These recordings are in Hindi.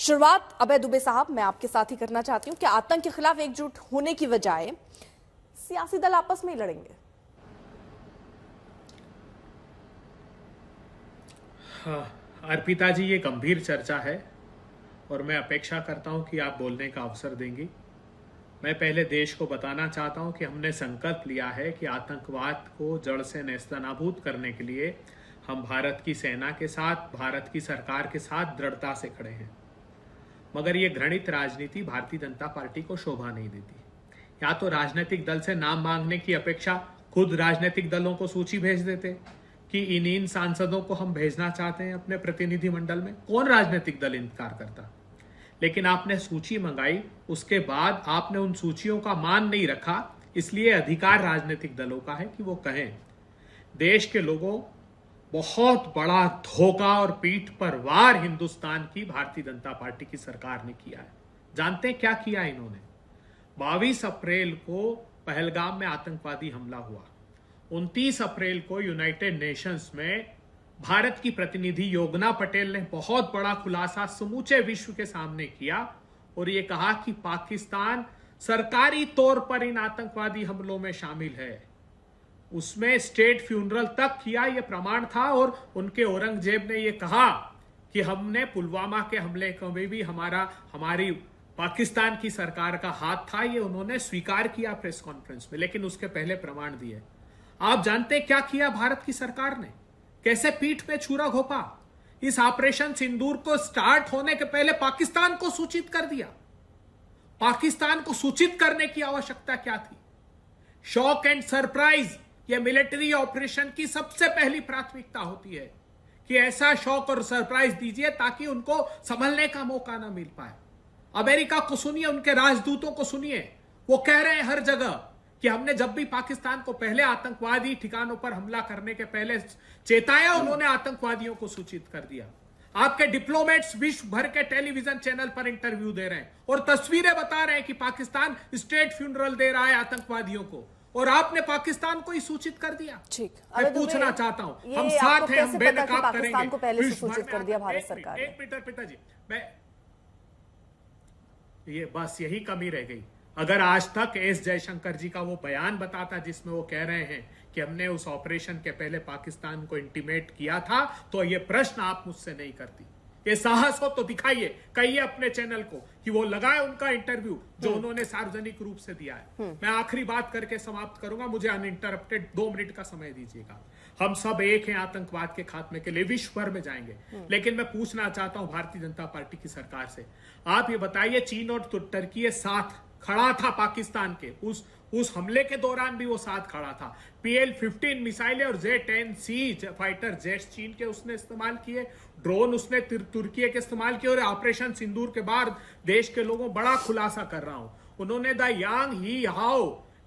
शुरुआत अभय दुबे साहब मैं आपके साथ ही करना चाहती हूं कि आतंक के खिलाफ एकजुट होने की बजाय सियासी दल आपस में ही लड़ेंगे। अर्पिता जी, ये गंभीर चर्चा है और मैं अपेक्षा करता हूं कि आप बोलने का अवसर देंगी। मैं पहले देश को बताना चाहता हूं कि हमने संकल्प लिया है कि आतंकवाद को जड़ से नेस्तनाबूद करने के लिए हम भारत की सेना के साथ, भारत की सरकार के साथ दृढ़ता से खड़े हैं। मगर ये घृणित राजनीति भारतीय जनता पार्टी को शोभा नहीं देती। या तो राजनीतिक दल से नाम मांगने की अपेक्षा खुद राजनीतिक दलों को सूची भेज देते कि इन सांसदों को हम भेजना चाहते हैं अपने प्रतिनिधि मंडल में। कौन राजनीतिक दल इनकार करता? लेकिन आपने सूची मंगाई, उसके बाद आपने उन सूचियों का मान नहीं रखा, इसलिए अधिकार राजनीतिक दलों का है कि वो कहें। देश के लोगों, बहुत बड़ा धोखा और पीठ पर वार हिंदुस्तान की भारतीय जनता पार्टी की सरकार ने किया है। जानते हैं क्या किया इन्होंने? 22 अप्रैल को पहलगाम में आतंकवादी हमला हुआ। 29 अप्रैल को यूनाइटेड नेशंस में भारत की प्रतिनिधि योगना पटेल ने बहुत बड़ा खुलासा समूचे विश्व के सामने किया और यह कहा कि पाकिस्तान सरकारी तौर पर इन आतंकवादी हमलों में शामिल है। उसमें स्टेट फ्यूनरल तक किया, यह प्रमाण था। और उनके औरंगजेब ने यह कहा कि हमने पुलवामा के हमले में भी हमारी पाकिस्तान की सरकार का हाथ था। यह उन्होंने स्वीकार किया प्रेस कॉन्फ्रेंस में, लेकिन उसके पहले प्रमाण दिए। आप जानते हैं क्या किया भारत की सरकार ने? कैसे पीठ पे छुरा घोपा? इस ऑपरेशन सिंदूर को स्टार्ट होने के पहले पाकिस्तान को सूचित कर दिया। पाकिस्तान को सूचित करने की आवश्यकता क्या थी? शॉक एंड सरप्राइज, यह मिलिट्री ऑपरेशन की सबसे पहली प्राथमिकता होती है कि ऐसा शॉक और सरप्राइज दीजिए ताकि उनको संभलने का मौका ना मिल पाए। अमेरिका को सुनिए, उनके राजदूतों को सुनिए, वो कह रहे हैं हर जगह कि हमने जब भी पाकिस्तान को पहले आतंकवादी ठिकानों पर हमला करने के पहले चेताया, उन्होंने आतंकवादियों को सूचित कर दिया। आपके डिप्लोमेट्स विश्व भर के टेलीविजन चैनल पर इंटरव्यू दे रहे हैं और तस्वीरें बता रहे हैं कि पाकिस्तान स्टेट फ्यूनरल दे रहा है आतंकवादियों को, और आपने पाकिस्तान को ही सूचित कर दिया। ठीक, मैं पूछना चाहता हूं, हम साथ हैं, हम बेनकाब करेंगे। पाकिस्तान को पहले से सूचित कर दिया भारत सरकार ने। एक मिनट पिताजी, ये बस यही कमी रह गई। अगर आज तक एस जयशंकर जी का वो बयान बताता जिसमें वो कह रहे हैं कि हमने उस ऑपरेशन के पहले पाकिस्तान को इंटीमेट किया था, तो ये प्रश्न आप मुझसे नहीं करती। ये साहस हो तो दिखाइए, कहिए अपने चैनल को कि वो लगाए उनका इंटरव्यू जो उन्होंने सार्वजनिक रूप से दिया है। मैं आखिरी बात करके समाप्त करूंगा, मुझे अनइंटरप्टेड 2 मिनट का समय दीजिएगा। हम सब एक हैं आतंकवाद के खात्मे के लिए, विश्व भर में जाएंगे। लेकिन मैं पूछना चाहता हूं भारतीय जनता पार्टी की सरकार से, आप ये बताइए, चीन और तुर्की साथ खड़ा था पाकिस्तान के, उस हमले के दौरान भी वो साथ खड़ा था। PL-15 मिसाइलें और Z-10C फाइटर जेट्स चीन के उसने इस्तेमाल किए, ड्रोन उसने तुर्की के इस्तेमाल किए। और ऑपरेशन सिंदूर के बाद देश के लोगों बड़ा खुलासा कर रहा हूं, उन्होंने द यांग ही हाओ,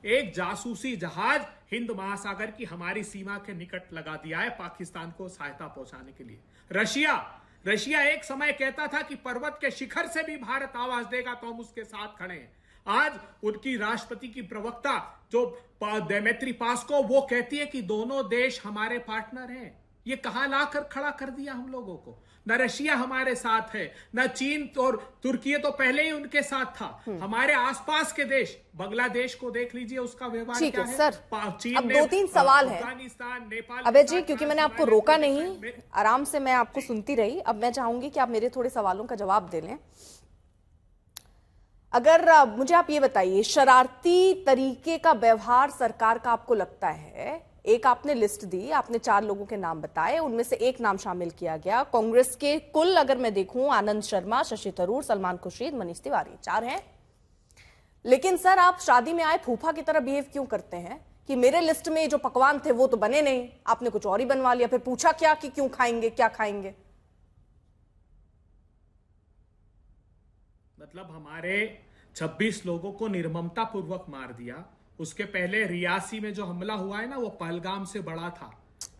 एक जासूसी जहाज हिंद महासागर की हमारी सीमा के निकट लगा दिया है पाकिस्तान को सहायता पहुंचाने के लिए। रशिया एक समय कहता था कि पर्वत के शिखर से भी भारत आवाज देगा तो हम उसके साथ खड़े हैं। आज उनकी राष्ट्रपति की प्रवक्ता जो देमेत्री पास्को, वो कहती है कि दोनों देश हमारे पार्टनर हैं। ये कहां लाकर खड़ा कर दिया हम लोगों को? न रशिया हमारे साथ है, न चीन और तुर्की तो पहले ही उनके साथ था। हमारे आसपास के देश, बांग्लादेश को देख लीजिए, उसका व्यवहार क्या है। सर, चीन अब 2-3 सवाल है अफगानिस्तान, नेपाल। अभय जी, क्योंकि मैंने आपको रोका नहीं, आराम से मैं आपको सुनती रही। अब मैं चाहूंगी कि आप मेरे थोड़े सवालों का जवाब दे लें। अगर मुझे आप ये बताइए, शरारती तरीके का व्यवहार सरकार का आपको लगता है? एक आपने लिस्ट दी, आपने 4 लोगों के नाम बताए, उनमें से एक नाम शामिल किया गया। कांग्रेस के कुल अगर मैं देखूं, आनंद शर्मा, शशि थरूर, सलमान खुर्शीद, मनीष तिवारी, 4 हैं। लेकिन सर, आप शादी में आए फूफा की तरह बिहेव क्यों करते हैं कि मेरे लिस्ट में जो पकवान थे वो तो बने नहीं, आपने कुछ और ही बनवा लिया, फिर पूछा क्या कि क्यों खाएंगे, क्या खाएंगे? मतलब हमारे 26 लोगों को निर्ममता पूर्वक मार दिया। उसके पहले रियासी में जो हमला हुआ है ना, वो पहलगाम से बड़ा था।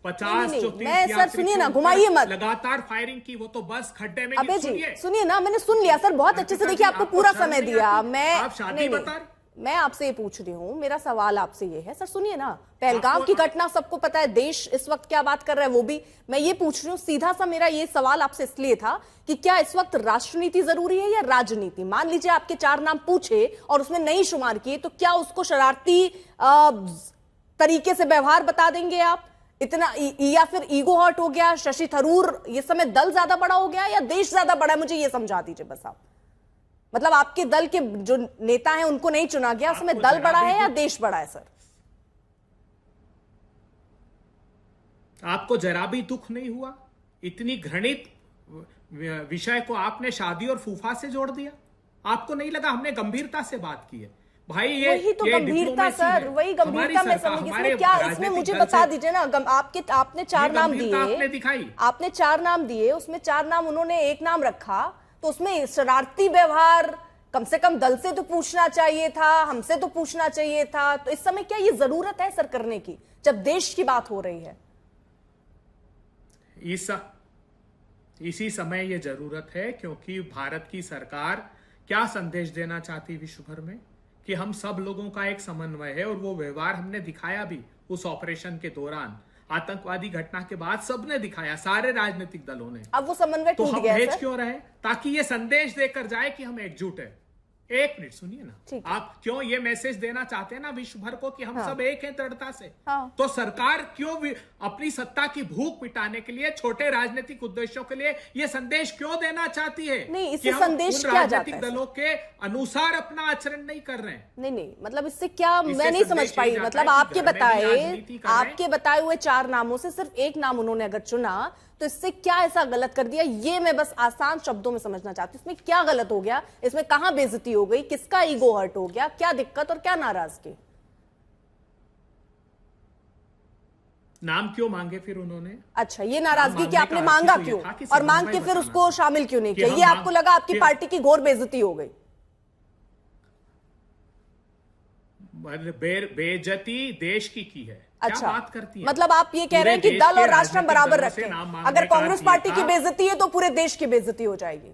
50 जो सर सुनिए ना, घुमाइए मत, लगातार फायरिंग की, वो तो बस खड्डे में। अबे जी सुनिए ना, मैंने सुन लिया सर, बहुत अच्छे से। देखिए, आपको पूरा समय दिया। मैं आप शादी बता मैं आपसे ये पूछ रही हूं, मेरा सवाल आपसे ये है सर, सुनिए ना, पहलगाम की घटना सबको पता है, देश इस वक्त क्या बात कर रहा है वो भी मैं ये पूछ रही हूं। सीधा सा मेरा ये सवाल आपसे इसलिए था कि क्या इस वक्त राष्ट्रनीति जरूरी है या राजनीति? मान लीजिए आपके 4 नाम पूछे और उसमें नहीं शुमार किए, तो क्या उसको शरारती तरीके से व्यवहार बता देंगे आप इतना, या फिर ईगो हर्ट हो गया, शशि थरूर, ये समय दल ज्यादा बड़ा हो गया या देश ज्यादा बड़ा है? मुझे ये समझा दीजिए बस आप। मतलब आपके दल के जो नेता हैं उनको नहीं चुना गया, उसमें दल बड़ा है या देश बड़ा है सर? आपको जरा भी दुख नहीं हुआ? इतनी घृणित विषय को आपने शादी और फूफा से जोड़ दिया। आपको नहीं लगा हमने गंभीरता से बात की है? भाई ये वही तो गंभीरता सर, वही गंभीरता में समझ, इसमें क्या, इसमें मुझे बता दीजिए ना। आपने 4 नाम दिए, आपने 4 नाम दिए, उसमें 4 नाम उन्होंने एक नाम रखा, तो उसमें शरारती व्यवहार कम से कम दल से तो पूछना चाहिए था, हमसे तो पूछना चाहिए था। तो इस समय क्या ये जरूरत है सर करने की, जब देश की बात हो रही है? इसी समय ये जरूरत है, क्योंकि भारत की सरकार क्या संदेश देना चाहती विश्व भर में कि हम सब लोगों का एक समन्वय है, और वो व्यवहार हमने दिखाया भी उस ऑपरेशन के दौरान। आतंकवादी घटना के बाद सबने दिखाया, सारे राजनीतिक दलों ने। अब वो समन्वय तो टूट हम गया भेज सर? क्यों रहे? ताकि ये संदेश देकर जाए कि हम एकजुट है। एक मिनट सुनिए ना, आप क्यों ये मैसेज देना चाहते हैं ना विश्व भर को कि हम सब एक हैं दृढ़ता से? तो सरकार क्यों अपनी सत्ता की भूख मिटाने के लिए, छोटे राजनीतिक उद्देश्यों के लिए ये संदेश क्यों देना चाहती है? नहीं, इससे संदेश क्या जाता है? राजनीतिक दलों के अनुसार अपना आचरण नहीं कर रहे हैं। नहीं, मतलब इससे क्या, मैं नहीं समझ पाई। मतलब आपके बताए हुए 4 नामों से सिर्फ एक नाम उन्होंने अगर चुना, तो इससे क्या ऐसा गलत कर दिया? ये मैं बस आसान शब्दों में समझना चाहती हूँ, इसमें क्या गलत हो गया, इसमें कहां बेइज्जती हो गई, किसका ईगो हर्ट हो गया, क्या दिक्कत और क्या नाराजगी? नाम क्यों मांगे फिर उन्होंने? अच्छा, ये नाराजगी कि आपने मांगा क्यों, और मांग के फिर उसको शामिल क्यों नहीं किया? ये आपको लगा आपकी पार्टी की घोर बेइज्जती हो गई? बेइज्जती देश की है। अच्छा, क्या बात करती है? मतलब आप ये कह रहे हैं कि दल और राष्ट्र हम बराबर रखें। अगर कांग्रेस पार्टी की बेइज्जती है तो पूरे देश की बेइज्जती हो जाएगी।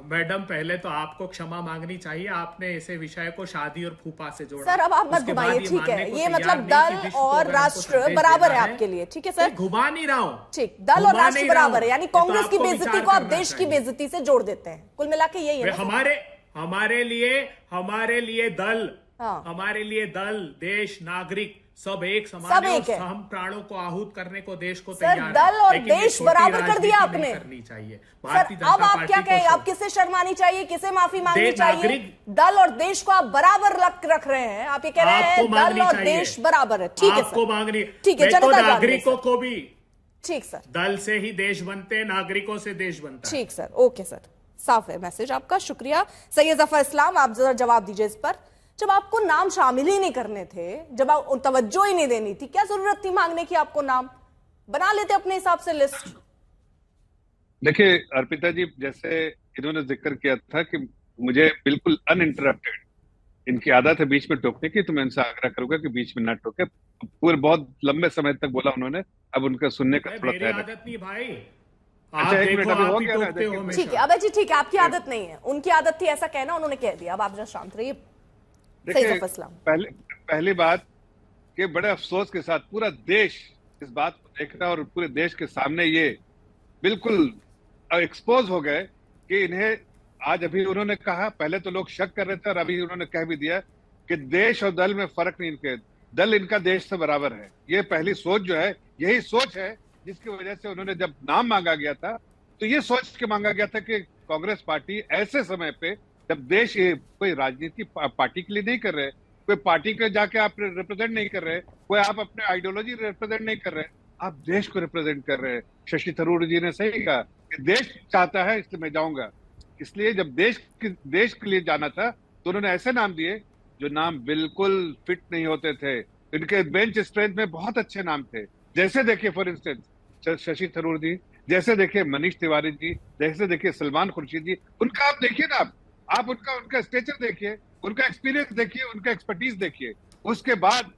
मैडम, पहले तो आपको क्षमा मांगनी चाहिए, आपने ऐसे विषय को शादी और फूफा से जोड़ा। सर अब आप मत घुमाइए, ठीक है? ये मतलब दल और राष्ट्र बराबर है आपके लिए, ठीक है सर? घुमा नहीं रहा हूं। ठीक, दल और राष्ट्र बराबर है, यानी कांग्रेस की बेइज्जती को आप देश की बेइज्जती से जोड़ देते हैं। कुल मिला के यही है। हमारे लिए दल, हमारे लिए दल, देश, नागरिक सब एक समान है, और हम प्राणों को आहूत करने को देश को तैयार है। दल और देश बराबर कर दिया आपने। करनी चाहिए सर, अब आप क्या कहें? आप किसे शर्मानी चाहिए, किसे माफी मांगनी चाहिए? दल और देश को आप बराबर रख रहे हैं, आप ये कह रहे हैं दल और देश बराबर है, ठीक है? आपको मांगनी, ठीक है, नागरिकों को भी। ठीक सर, दल से ही देश बनते हैं, नागरिकों से देश बनता है। ठीक सर, ओके सर, साफ है मैसेज आपका, शुक्रिया। सैयद जफर इस्लाम, आप जरा जवाब दीजिए इस पर। जब आपको नाम शामिल ही नहीं करने थे, जब आप तवज्जो ही नहीं देनी थी, क्या जरूरत थी मांगने की? आपको नाम बना लेते अपने हिसाब से लिस्ट। देखिए अर्पिता जी, जैसे इन्होंने जिक्र किया था कि मुझे बिल्कुल अनइंटरप्टेड, इनकी आदत है बीच में टोकने की, तो मैं इनसे आग्रह करूंगा कि बीच में ना टोके। पूरे बहुत लंबे समय तक बोला उन्होंने, अब उनका सुनने का थोड़ा ख्याल आदत नहीं भाई। अच्छा, एक मिनट अभी हो गया। ठीक है अभय जी, ठीक है, आपकी आदत नहीं है, उनकी आदत थी ऐसा कहना, उन्होंने कह दिया, अब आप जरा शांत रहिए। देखिए, पहली बात कि बड़े अफसोस के साथ पूरा देश इस बात को देख रहा है, और पूरे देश के सामने ये बिल्कुल एक्सपोज हो गए कि इन्हें आज, अभी उन्होंने कहा, पहले तो लोग शक कर रहे थे और अभी उन्होंने कह भी दिया कि देश और दल में फर्क नहीं, इनके दल इनका देश से बराबर है। ये पहली सोच जो है, यही सोच है जिसकी वजह से उन्होंने जब नाम मांगा गया था, तो ये सोच के मांगा गया था कि कांग्रेस पार्टी ऐसे समय पे, जब देश कोई राजनीति पार्टी के लिए नहीं कर रहे, कोई पार्टी के जाके आप रिप्रेजेंट नहीं कर रहे, कोई आप अपने आइडियोलॉजी रिप्रेजेंट नहीं कर रहे, आप देश को रिप्रेजेंट कर रहे हैं। शशि थरूर जी ने सही कहा कि देश चाहता है इसलिए मैं जाऊंगा। इसलिए जब देश के लिए जाना था, तो उन्होंने ऐसे नाम दिए जो नाम बिल्कुल फिट नहीं होते थे। इनके बेंच स्ट्रेंथ में बहुत अच्छे नाम थे, जैसे देखिए फॉर इंस्टेंस शशि थरूर जी, जैसे देखिए मनीष तिवारी जी, जैसे देखिए सलमान खुर्शीद जी। उनका आप देखिए ना, आप उनका स्टेचर देखिए, उनका एक्सपीरियंस देखिए, उनका एक्सपर्टीज देखिए। उसके बाद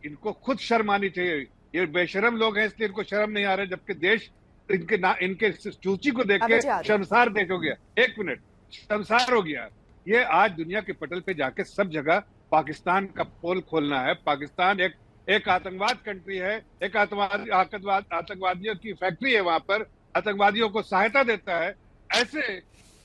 इनको खुद शर्म आनी चाहिए। ये बेशरम लोग हैं इसलिए इनको शर्म नहीं आ रहा है, जबकि देश इनके सूची को देख के शर्मसार देख हो गया। एक मिनट, शर्मसार हो गया। ये आज दुनिया के पटल पे जाके सब जगह पाकिस्तान का पोल खोलना है। पाकिस्तान एक आतंकवाद कंट्री है, एक आतंकवादियों की फैक्ट्री है, वहां पर आतंकवादियों को सहायता देता है। ऐसे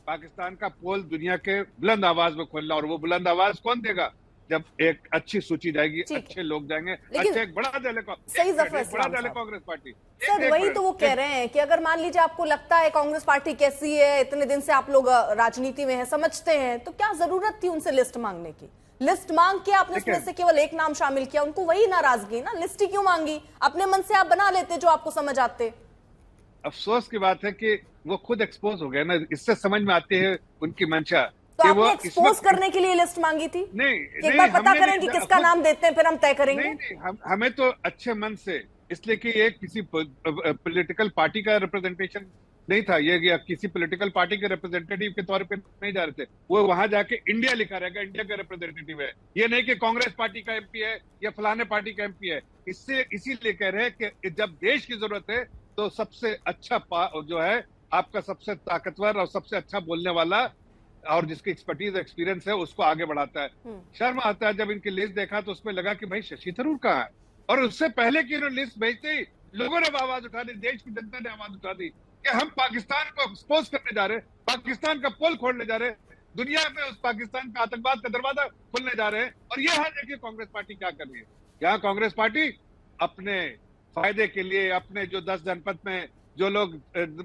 पाकिस्तान का पोल दुनिया के बुलंद आवाज में खोलना, और वो बुलंद आवाज कौन देगा? जब एक अच्छी सूची जाएगी, अच्छे लोग जाएंगे, अच्छा एक बड़ा दल कांग्रेस पार्टी। सर वही तो वो कह रहे हैं कि अगर मान लीजिए आपको लगता है कांग्रेस पार्टी कैसी है, इतने दिन से आप लोग राजनीति में है, समझते हैं, तो क्या जरूरत थी उनसे लिस्ट मांगने की? लिस्ट मांग के आपने उसमें से केवल एक नाम शामिल किया, उनको वही नाराजगी ना, लिस्ट ही क्यों मांगी? अपने मन से आप बना लेते जो आपको समझ आते। अफसोस की बात है कि वो खुद एक्सपोज हो गए ना, इससे समझ में आती है उनकी मंशा। तो आपने एक्सपोज करने के लिए लिस्ट मांगी थी? नहीं, एक बार पता करें कि किसका नाम देते हैं, फिर हम तय करेंगे। नहीं, हमें तो अच्छे मन से, इसलिए कि ये किसी पॉलिटिकल पार्टी का रिप्रेजेंटेशन नहीं था, ये किसी पॉलिटिकल पार्टी के रिप्रेजेंटेटिव के तौर पे नहीं जा रहे थे। वो वहां जाके इंडिया लिखा रहेगा, इंडिया का रिप्रेजेंटेटिव है, ये नहीं कि कांग्रेस पार्टी का एमपी है या फलाने पार्टी का एमपी है। इससे इसीलिए कह रहे हैं कि जब देश की जरूरत है तो सबसे अच्छा जो है, आपका सबसे ताकतवर और सबसे अच्छा बोलने वाला और जिसकी एक्सपर्टीज एक्सपीरियंस है, उसको आगे बढ़ाता है। शर्म आता है जब इनकी लिस्ट देखा तो उसमें लगा कि भाई शशि थरूर कहाँ है, और उससे पहले की इन्होंने लिस्ट भेजते ही लोगों ने आवाज उठा दी, देश की जनता ने आवाज उठा दी कि हम पाकिस्तान को एक्सपोज करने जा रहे हैं, पाकिस्तान का पोल खोलने जा रहे हैं, दुनिया में उस पाकिस्तान का आतंकवाद का दरवाजा खोलने जा रहे हैं। और ये हाल देखिए कांग्रेस पार्टी क्या कर रही है। यहाँ कांग्रेस पार्टी अपने फायदे के लिए अपने जो 10 जनपद में जो लोग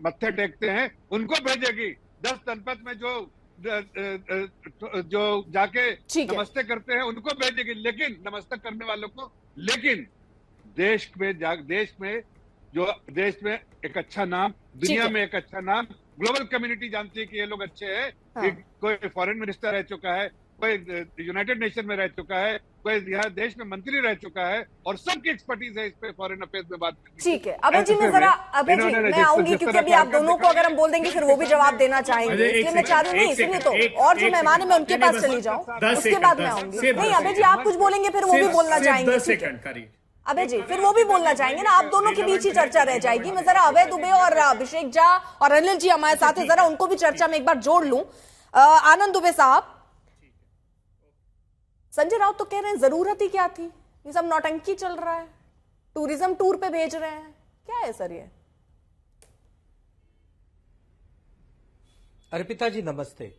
मत्थे टेकते हैं उनको भेजेगी, 10 जनपद में जो जाके नमस्ते करते हैं उनको भेजेगी, लेकिन नमस्ते करने वालों को, लेकिन देश में एक अच्छा नाम, दुनिया में एक अच्छा नाम, ग्लोबल कम्युनिटी जानती है कि ये लोग अच्छे हैं। हाँ। कोई फॉरेन मिनिस्टर रह चुका है, कोई यूनाइटेड नेशन में रह चुका है, कोई यहाँ देश में मंत्री रह चुका है, और सबकी एक्सपर्टीज है इस पे फॉरेन अफेयर्स में बात करनी। ठीक है, अभय जी मैं जरा मैं आऊंगी क्योंकि अभी आप दोनों को अगर हम बोल देंगे फिर वो भी जवाब देना चाहेंगे, इसलिए मैं चाह रही हूँ, नहीं सुनिए तो, और जो मेहमान है मैं उनके पास चली जाऊँ, उसके बाद मैं आऊंगी। नहीं अभय जी आप कुछ बोलेंगे फिर वो भी बोलना चाहेंगे। अभय जी फिर वो भी बोलना चाहेंगे ना, आप दोनों के बीच ही चर्चा रह जाएगी। मैं जरा अभय दुबे और अभिषेक झा और अनिल जी हमारे साथ है, जरा उनको भी चर्चा में एक बार जोड़ लूं। आनंद दुबे साहब, संजय राउत तो कह रहे हैं जरूरत ही क्या थी, ये सब नौटंकी चल रहा है, टूरिज्म टूर पे भेज रहे हैं, क्या है सर ये? अर्पिता जी नमस्ते।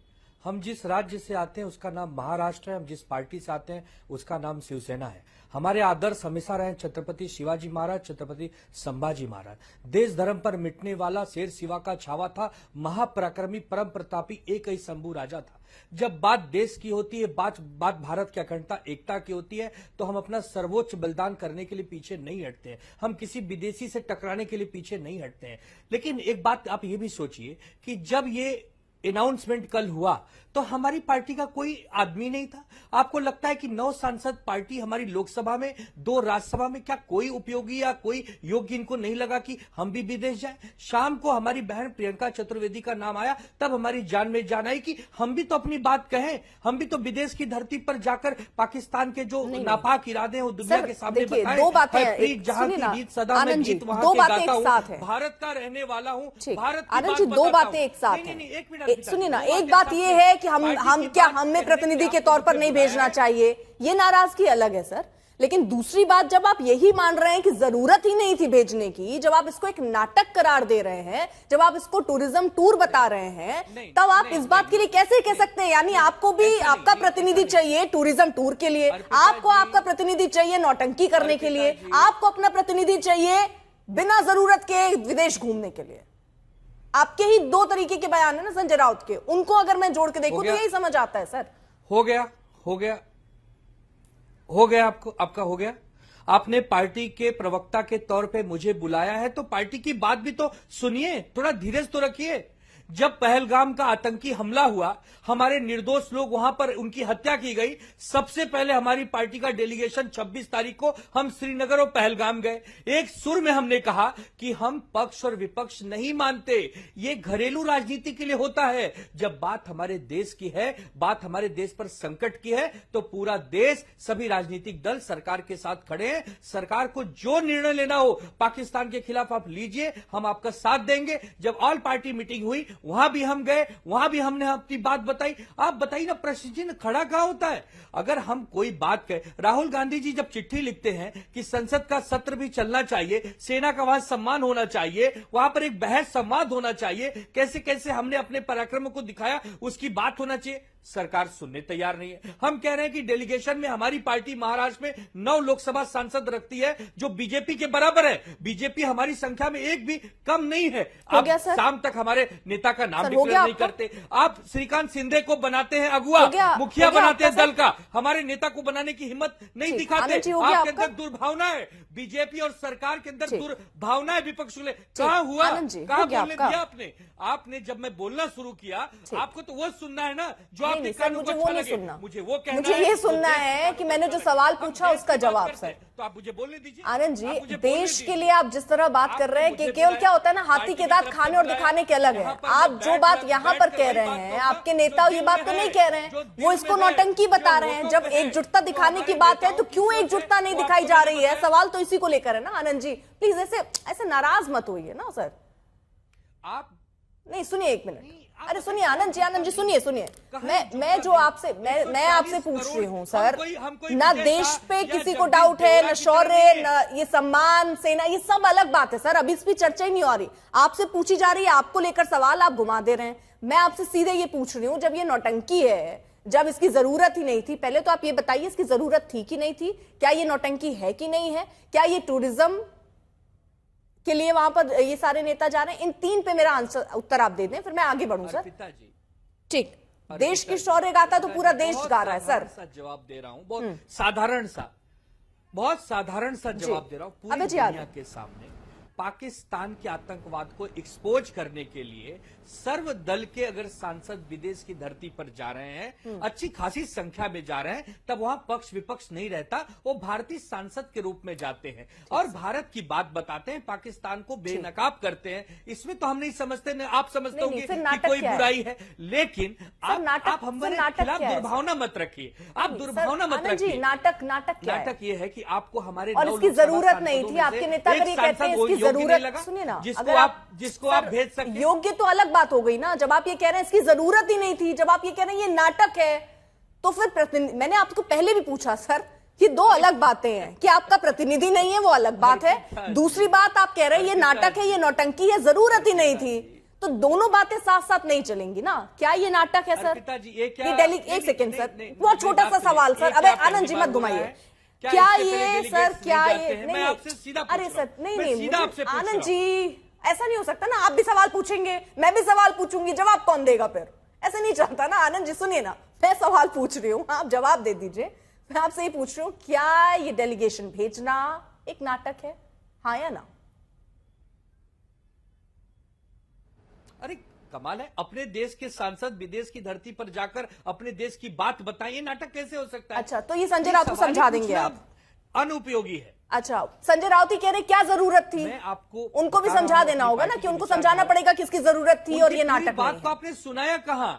हम जिस राज्य से आते हैं उसका नाम महाराष्ट्र है, हम जिस पार्टी से आते हैं उसका नाम शिवसेना है। हमारे आदर्श हमेशा रहे छत्रपति शिवाजी महाराज, छत्रपति संभाजी महाराज। देश धर्म पर मिटने वाला शेर शिवा का छावा था, महापराक्रमी परम प्रतापी एक ही शंभू राजा था। जब बात देश की होती है, बात भारत की अखंडता एकता की होती है, तो हम अपना सर्वोच्च बलिदान करने के लिए पीछे नहीं हटते हैं, हम किसी विदेशी से टकराने के लिए पीछे नहीं हटते हैं। लेकिन एक बात आप ये भी सोचिए कि जब ये अनाउंसमेंट कल हुआ तो हमारी पार्टी का कोई आदमी नहीं था। आपको लगता है कि 9 सांसद पार्टी हमारी लोकसभा में, 2 राज्यसभा में, क्या कोई उपयोगी या कोई योग्य इनको नहीं लगा कि हम भी विदेश जाएं? शाम को हमारी बहन प्रियंका चतुर्वेदी का नाम आया, तब हमारी जान में जान आई कि हम भी तो अपनी बात कहें, हम भी तो विदेश की धरती पर जाकर पाकिस्तान के जो नापाक इरादे हैं वो दुनिया के सामने बताएं। दो बातें, जहां की जीत सदा मैं जीत वहां के गाता हूं, भारत का रहने वाला हूं, भारत की बात दो बातें एक साथ हैं। एक मिनट सुनिए ना, एक बात ये है कि हम क्या हमें प्रतिनिधि के तौर पर नहीं भेजना चाहिए, ये नाराजगी अलग है सर। लेकिन दूसरी बात, जब आप यही मान रहे हैं कि जरूरत ही नहीं थी भेजने की, जब आप इसको एक नाटक करार दे रहे हैं, जब आप इसको टूरिज्म टूर बता रहे हैं, तब आप इस बात के लिए कैसे कह सकते हैं? यानी आपको भी आपका प्रतिनिधि चाहिए टूरिज्म टूर के लिए, आपको आपका प्रतिनिधि चाहिए नौटंकी करने के लिए, आपको अपना प्रतिनिधि चाहिए बिना जरूरत के विदेश घूमने के लिए। आपके ही 2 तरीके के बयान है ना संजय राउत के, उनको अगर मैं जोड़ के देखूं तो यही समझ आता है सर। हो गया आपका हो गया। आपने पार्टी के प्रवक्ता के तौर पे मुझे बुलाया है तो पार्टी की बात भी तो सुनिए, थोड़ा धीरज तो रखिए। जब पहलगाम का आतंकी हमला हुआ, हमारे निर्दोष लोग वहां पर उनकी हत्या की गई, सबसे पहले हमारी पार्टी का डेलीगेशन 26 तारीख को हम श्रीनगर और पहलगाम गए। एक सुर में हमने कहा कि हम पक्ष और विपक्ष नहीं मानते, ये घरेलू राजनीति के लिए होता है। जब बात हमारे देश की है, बात हमारे देश पर संकट की है, तो पूरा देश, सभी राजनीतिक दल सरकार के साथ खड़े हैं। सरकार को जो निर्णय लेना हो पाकिस्तान के खिलाफ आप लीजिए, हम आपका साथ देंगे। जब ऑल पार्टी मीटिंग हुई, वहां भी हम गए, वहां भी हमने अपनी बात बताई। आप बताइए ना, प्रश्न चिन्ह खड़ा कहां होता है? अगर हम कोई बात कहें, राहुल गांधी जी जब चिट्ठी लिखते हैं कि संसद का सत्र भी चलना चाहिए, सेना का वहां सम्मान होना चाहिए, वहां पर एक बहस संवाद होना चाहिए, कैसे कैसे हमने अपने पराक्रम को दिखाया, उसकी बात होना चाहिए। सरकार सुनने तैयार नहीं है। हम कह रहे हैं कि डेलीगेशन में हमारी पार्टी महाराष्ट्र में 9 लोकसभा सांसद रखती है, जो बीजेपी के बराबर है। बीजेपी हमारी संख्या में एक भी कम नहीं है। आप शाम तक हमारे नेता का नाम डिक्लेयर नहीं करते। आप श्रीकांत शिंदे को बनाते हैं अगुआ, मुखिया बनाते हैं दल का, हमारे नेता को बनाने की हिम्मत नहीं दिखाते। आपके अंदर दुर्भावना है, बीजेपी और सरकार के अंदर दुर्भावना है विपक्ष को। कहां हुआ, कहां बोलने दिया आपने? आपने जब मैं बोलना शुरू किया, आपको तो वो सुनना है ना जो आपके कानों को अच्छा लगे। मुझे वो कहना है, मुझे ये सुनना है कि मैंने जो सवाल पूछा उसका जवाब। सर तो आप मुझे बोलने दीजिए। आनंद जी, देश के लिए आप जिस तरह बात कर रहे हैं कि केवल क्या होता है ना, हाथी के दांत खाने और दिखाने के अलग है। आप जो बात यहाँ पर कह रहे हैं, आपके नेता ये बात तो नहीं कह रहे हैं, वो इसको नौटंकी बता रहे हैं। जब एकजुटता दिखाने की बात है तो क्यों एकजुटता नहीं दिखाई जा रही है? सवाल तो इसी को लेकर है ना। आनंद जी प्लीज ऐसे नाराज मत होइए ना सर। आप नहीं, सुनिए एक मिनट। अरे सुनिए आनंद जी सुनिए। मैं जो आपसे मैं आपसे पूछ रही हूँ सर, ना देश पे किसी को डाउट है, न शौर्य, न ये सम्मान, सेना, ये सब अलग बात है सर। अभी इस पर चर्चा ही नहीं हो रही। आपसे पूछी जा रही है, आपको लेकर सवाल आप घुमा दे रहे हैं। मैं आपसे सीधे ये पूछ रही हूँ, जब ये नौटंकी है, जब इसकी जरूरत ही नहीं थी, पहले तो आप ये बताइए इसकी जरूरत थी कि नहीं थी? क्या ये नौटंकी है कि नहीं है? क्या ये टूरिज्म के लिए वहां पर ये सारे नेता जा रहे हैं? इन 3 पे मेरा आंसर उत्तर आप दे दें, फिर मैं आगे बढ़ूं सर। ठीक, देश की शौर्य गाथा तो पूरा देश गा रहा है सर। जवाब दे रहा हूं, बहुत साधारण सा जवाब दे रहा हूं पूरी दुनिया के सामने। पाकिस्तान के आतंकवाद को एक्सपोज करने के लिए सर्वदल के अगर सांसद विदेश की धरती पर जा रहे हैं, अच्छी खासी संख्या में जा रहे हैं, तब वहां पक्ष विपक्ष नहीं रहता, वो भारतीय सांसद के रूप में जाते हैं और भारत की बात बताते हैं, पाकिस्तान को बेनकाब करते हैं। इसमें तो हम नहीं समझते, आप समझते होंगे कि कोई बुराई है, लेकिन आप हमारे खिलाफ दुर्भावना मत रखिए। आप दुर्भावना मत रखिए। नाटक ये है कि आपको हमारे और इसकी जरूरत नहीं थी। आपके नेता अगर ये कहते हैं इसकी जरूरत, सुनिए ना, जिसको आप भेज सकते, योग्य तो अलग बात हो गई ना। जब आप ये कह रहे हैं इसकी जरूरत ही नहीं थी, जब आप ये कह रहे हैं ये नाटक है, तो फिर मैंने आपको पहले भी पूछा सर, ये 2 अलग बातें हैं। कि आपका प्रतिनिधि नहीं है वो अलग बात है, दूसरी बात आप कह रहे हैं ये नाटक है, ये नौटंकी है, जरूरत ही नहीं थी, तो दोनों बातें साथ साथ नहीं चलेंगी ना। क्या ये नाटक है सर? एक सेकेंड सर, बहुत छोटा सा सवाल सर। अबे आनंद जी मत घुमाइए। क्या ये सर, क्या ये अरे सर नहीं आनंद जी, ऐसा नहीं हो सकता ना। आप भी सवाल पूछेंगे, मैं भी सवाल पूछूंगी, जवाब कौन देगा फिर? ऐसा नहीं चलता ना। आनंद जी सुनिए ना, मैं सवाल पूछ रही हूँ, आप जवाब दे दीजिए। मैं आपसे ये पूछ रही हूँ, क्या ये डेलीगेशन भेजना एक नाटक है, हाँ या ना? अरे कमाल है, अपने देश के सांसद विदेश की धरती पर जाकर अपने देश की बात बताइए, नाटक कैसे हो सकता है? अच्छा, तो ये संजय राउत को समझा देंगे आप? अनुपयोगी है। अच्छा, संजय राउत ही कह रहे क्या जरूरत थी? मैं आपको उनको भी समझा देना होगा ना कि उनको समझाना पड़ेगा किसकी जरूरत थी और ये नाटक बात को आपने सुनाया कहां?